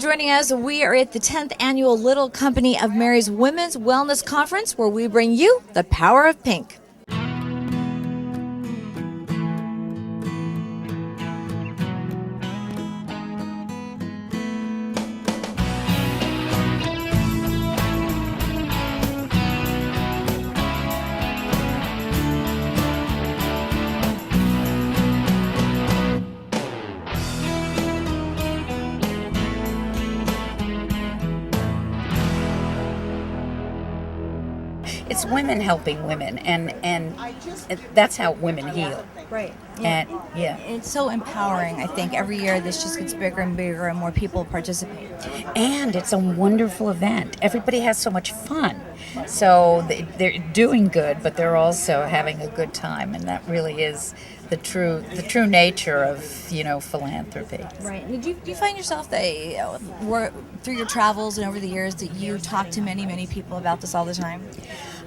joining us. We are at the 10th Annual Little Company of Mary's Women's Wellness Conference, where we bring you the power of pink. It's women helping women, and that's how women heal. Right. And It's so empowering. I think every year this just gets bigger and bigger and more people participate. and it's a wonderful event. Everybody has so much fun, so they're doing good, but they're also having a good time, and that really is the true nature of philanthropy. Right. Do you find yourself that through your travels and over the years that you talk to many people about this all the time?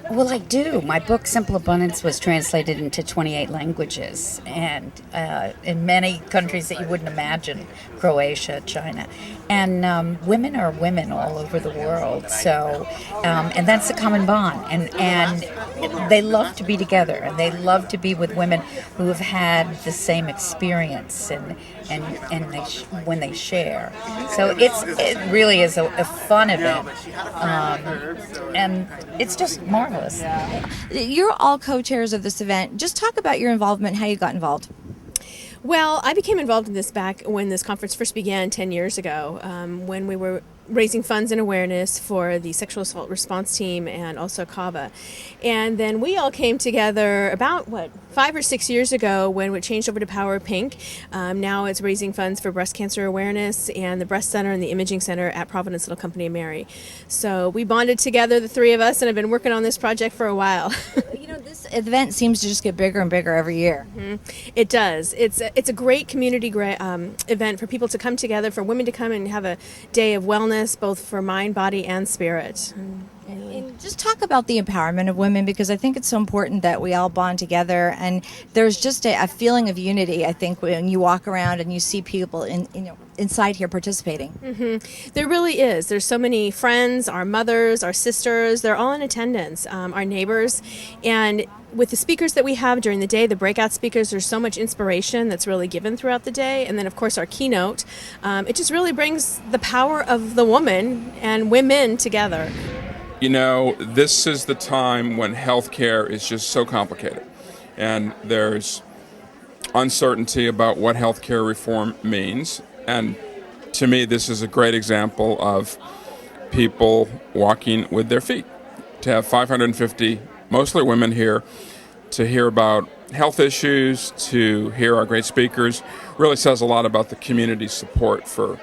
Well, I do. My book, Simple Abundance, was translated into 28 languages and in many countries that you wouldn't imagine, Croatia, China. And women are women all over the world. So, and that's the common bond. And they love to be together, and they love to be with women who have had the same experience when they share. So it really is a fun event. And it's just marvelous. You're all co-chairs of this event. Just talk about your involvement, how you got involved. Well, I became involved in this back when this conference first began 10 years ago, when we were raising funds and awareness for the sexual assault response team and also CAVA. And then we all came together about, 5 or 6 years ago when we changed over to Power of Pink. Now it's raising funds for breast cancer awareness and the Breast Center and the Imaging Center at Providence Little Company of Mary. So we bonded together, the three of us, and have been working on this project for a while. This event seems to just get bigger and bigger every year. Mm-hmm. It does. It's a great community event for people to come together, for women to come and have a day of wellness, both for mind, body, and spirit. And just talk about the empowerment of women, because I think it's so important that we all bond together, and there's just a feeling of unity, I think, when you walk around and you see people inside here participating. Mm-hmm. There really is. There's so many friends, our mothers, our sisters, they're all in attendance, our neighbors, and with the speakers that we have during the day, the breakout speakers, there's so much inspiration that's really given throughout the day. And then, of course, our keynote, it just really brings the power of the woman and women together. This is the time when healthcare is just so complicated, and there's uncertainty about what healthcare reform means. And to me, this is a great example of people walking with their feet. To have 550, mostly women here, to hear about health issues, to hear our great speakers, really says a lot about the community's support for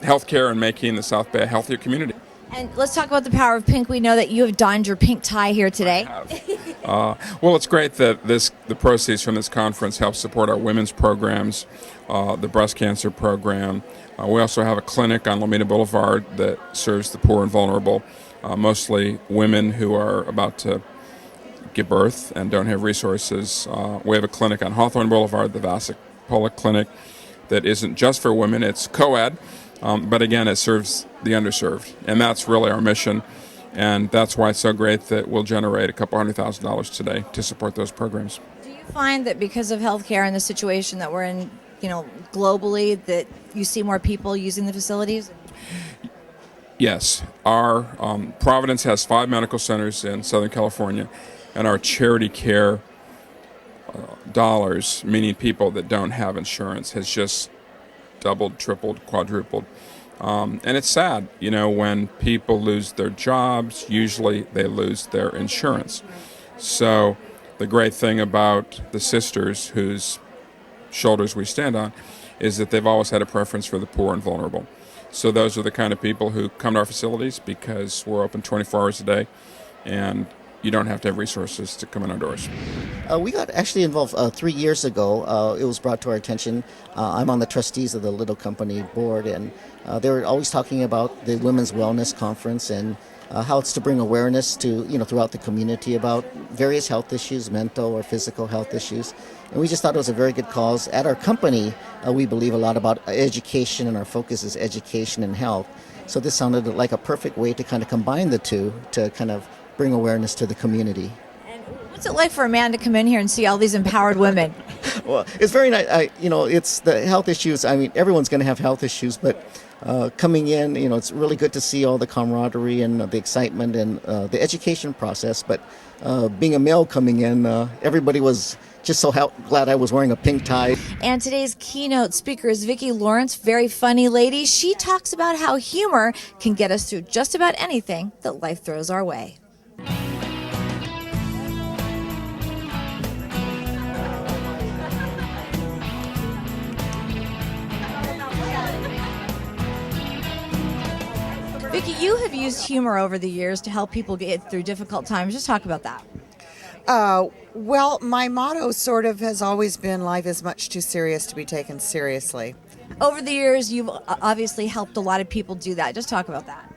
healthcare and making the South Bay a healthier community. And let's talk about the power of pink. We know that you have donned your pink tie here today. Well, it's great that the proceeds from this conference help support our women's programs, the breast cancer program. We also have a clinic on Lomita Boulevard that serves the poor and vulnerable, mostly women who are about to give birth and don't have resources. We have a clinic on Hawthorne Boulevard, the Vasek Pollock Clinic, that isn't just for women, it's co-ed. But again, it serves the underserved, and that's really our mission, and that's why it's so great that we'll generate $200,000 today to support those programs. Do you find that because of healthcare and the situation that we're in, globally, that you see more people using the facilities? Yes. Our Providence has 5 medical centers in Southern California, and our charity care dollars, meaning people that don't have insurance, has just doubled, tripled, quadrupled. And it's sad, when people lose their jobs, usually they lose their insurance. So the great thing about the sisters whose shoulders we stand on is that they've always had a preference for the poor and vulnerable. So those are the kind of people who come to our facilities because we're open 24 hours a day. And, you don't have to have resources to come in our doors. We got actually involved 3 years ago. It was brought to our attention. I'm on the trustees of the Little Company board, and they were always talking about the Women's Wellness Conference and how it's to bring awareness to, throughout the community about various health issues, mental or physical health issues. And we just thought it was a very good cause. At our company, we believe a lot about education, and our focus is education and health. So this sounded like a perfect way to kind of combine the two to kind of bring awareness to the community. And what's it like for a man to come in here and see all these empowered women? Well, it's very nice. It's the health issues. I mean, everyone's going to have health issues, but coming in, it's really good to see all the camaraderie and the excitement and the education process. But being a male coming in, everybody was just so glad I was wearing a pink tie. And today's keynote speaker is Vicki Lawrence, very funny lady. She talks about how humor can get us through just about anything that life throws our way. Vicki, you have used humor over the years to help people get through difficult times. Just talk about that. Well, my motto sort of has always been life is much too serious to be taken seriously. Over the years, you've obviously helped a lot of people do that. Just talk about that.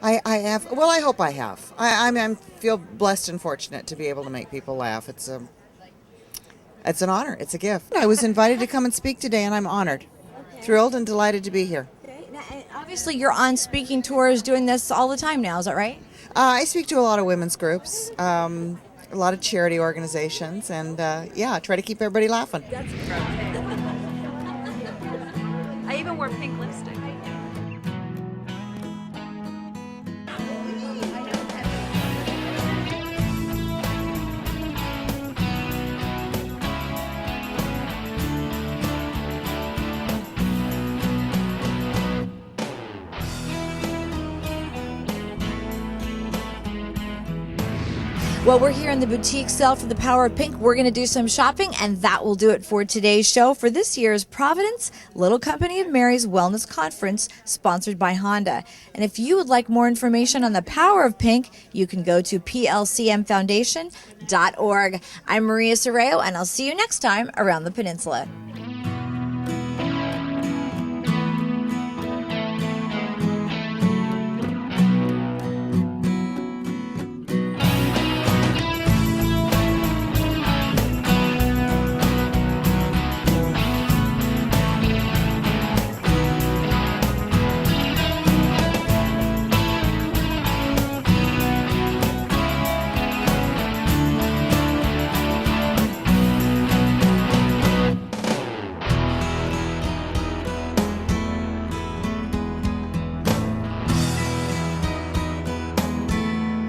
I have. Well, I hope I have. I feel blessed and fortunate to be able to make people laugh. It's an honor. It's a gift. I was invited to come and speak today, and I'm honored, thrilled, and delighted to be here. Now, obviously, you're on speaking tours doing this all the time now. Is that right? I speak to a lot of women's groups, a lot of charity organizations, and try to keep everybody laughing. I even wore pink lipstick. Well, we're here in the boutique sale for the Power of Pink. We're going to do some shopping, and that will do it for today's show for this year's Providence Little Company of Mary's Wellness Conference, sponsored by Honda. And if you would like more information on the Power of Pink, you can go to plcmfoundation.org. I'm Maria Sorreo, and I'll see you next time around the Peninsula.